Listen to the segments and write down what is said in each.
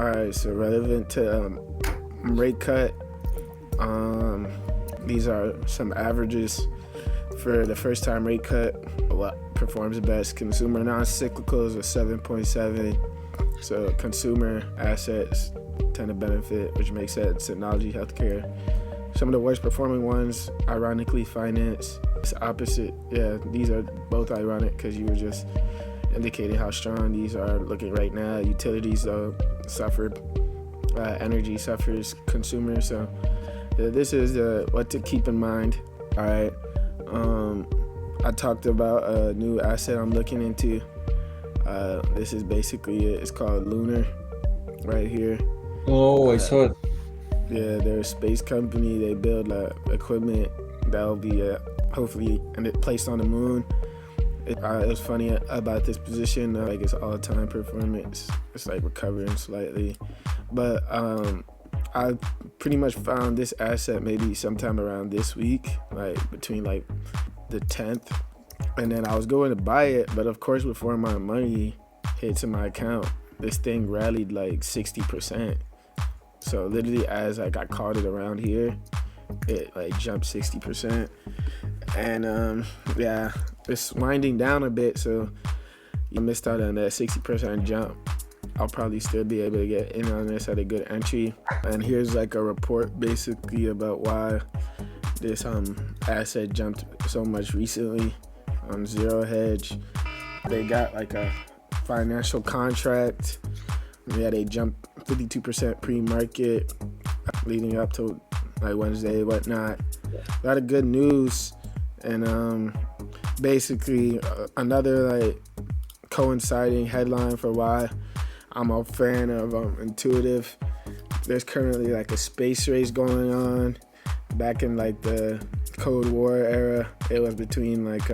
All right, so relevant to rate cut, these are some averages for the first time rate cut. What performs best? Consumer non-cyclicals are 7.7. So consumer assets tend to benefit, which makes sense. Technology, healthcare. Some of the worst performing ones, ironically, finance. It's opposite. Yeah, these are both ironic because you were just indicating how strong these are looking right now. Utilities, though, suffered. Energy suffers. Consumer. So this is what to keep in mind. All right. I talked about a new asset I'm looking into. This is basically it. It's called LUNR right here. Oh, I saw it. Yeah, they're a space company. They build equipment that will be hopefully placed on the moon. It was funny about this position, like it's all-time performance. It's like recovering slightly. But I pretty much found this asset maybe sometime around this week, like between like the 10th. And then I was going to buy it, but of course before my money hits in my account, this thing rallied like 60%. So literally as I got caught it around here, it like jumped 60%. And yeah, it's winding down a bit, so you missed out on that 60% jump. I'll probably still be able to get in on this at a good entry. And here's like a report basically about why this asset jumped so much recently. On Zero Hedge, they got like a financial contract. Yeah, they jumped 52% pre-market leading up to like Wednesday, whatnot. A lot of good news, and basically another like coinciding headline for why I'm a fan of Intuitive. There's currently like a space race going on. Back in like the Cold War era, it was between like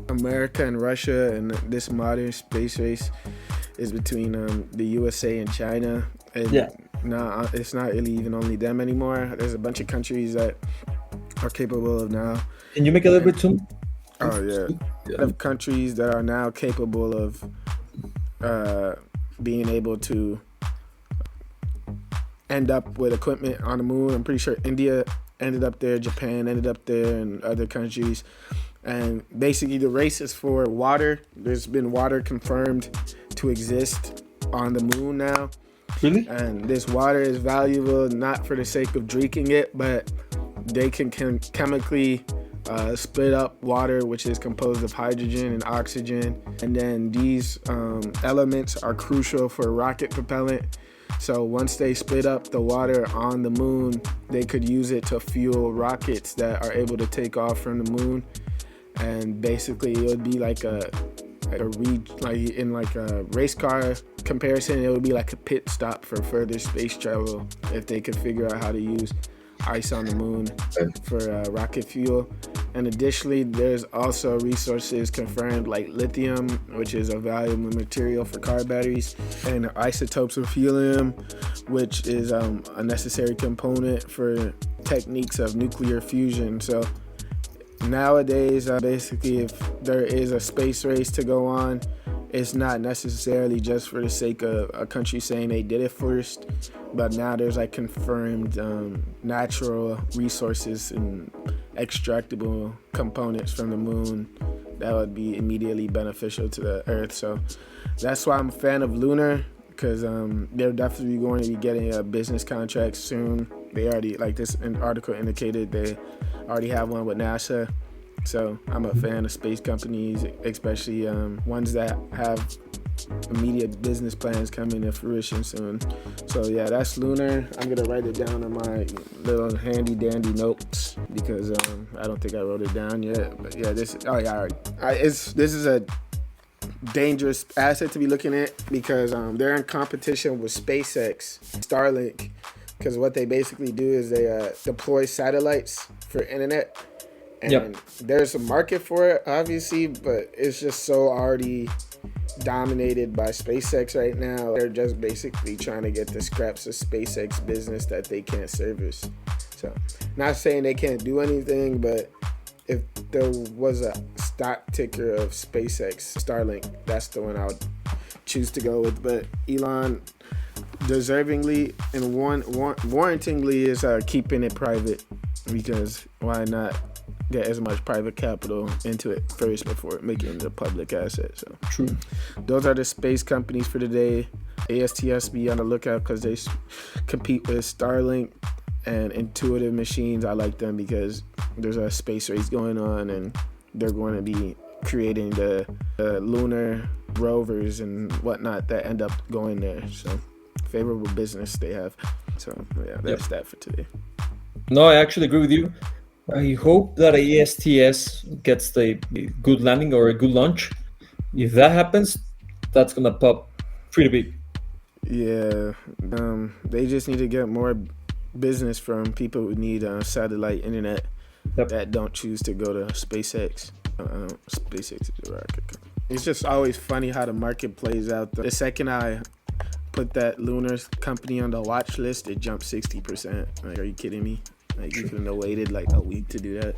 America and Russia, and this modern space race is between the USA and China. And yeah, now it's not really even only them anymore. There's a bunch of countries that are capable of now. Can you make a little bit too? Oh yeah, a lot of countries that are now capable of being able to end up with equipment on the moon. I'm pretty sure India ended up there, Japan ended up there, and other countries. And basically the race is for water. There's been water confirmed to exist on the moon now. Really? And this water is valuable not for the sake of drinking it, but they can chemically split up water, which is composed of hydrogen and oxygen. And then these elements are crucial for rocket propellant. So once they split up the water on the moon, they could use it to fuel rockets that are able to take off from the moon. And basically, it would be like in a race car comparison, it would be like a pit stop for further space travel if they could figure out how to use ice on the moon for rocket fuel. And additionally, there's also resources confirmed like lithium, which is a valuable material for car batteries, and isotopes of helium, which is a necessary component for techniques of nuclear fusion. So nowadays, basically, if there is a space race to go on, it's not necessarily just for the sake of a country saying they did it first, but now there's like confirmed natural resources and extractable components from the moon that would be immediately beneficial to the Earth. So that's why I'm a fan of LUNR, because they're definitely going to be getting a business contract soon. They already, like this article indicated, they already have one with NASA. So I'm a fan of space companies, especially ones that have immediate business plans coming to fruition soon. So yeah, that's LUNR. I'm gonna write it down on my little handy dandy notes because I don't think I wrote it down yet. But yeah, this is a dangerous asset to be looking at because they're in competition with SpaceX, Starlink, because what they basically do is they deploy satellites for internet. And there's a market for it, obviously, but it's just so already dominated by SpaceX right now. They're just basically trying to get the scraps of SpaceX business that they can't service. So, not saying they can't do anything, but if there was a stock ticker of SpaceX, Starlink, that's the one I would choose to go with. But Elon deservingly and warrantingly is keeping it private, because why not get as much private capital into it first before making it a public asset? So True. those are the space companies for today. ASTS, be on the lookout because they compete with Starlink and Intuitive Machines. I like them because there's a space race going on and they're going to be creating the lunar rovers and whatnot that end up going there. So favorable business they have. So yeah, that's that for today. No, I actually agree with you. I hope that ASTS gets the good landing or a good launch. If that happens, that's gonna pop pretty big. Yeah, they just need to get more business from people who need satellite internet that don't choose to go to SpaceX. SpaceX is a rocket company. It's just always funny how the market plays out. The second I put that lunar company on the watch list, it jumped 60%. Like, are you kidding me? Like, you couldn't have waited like a week to do that.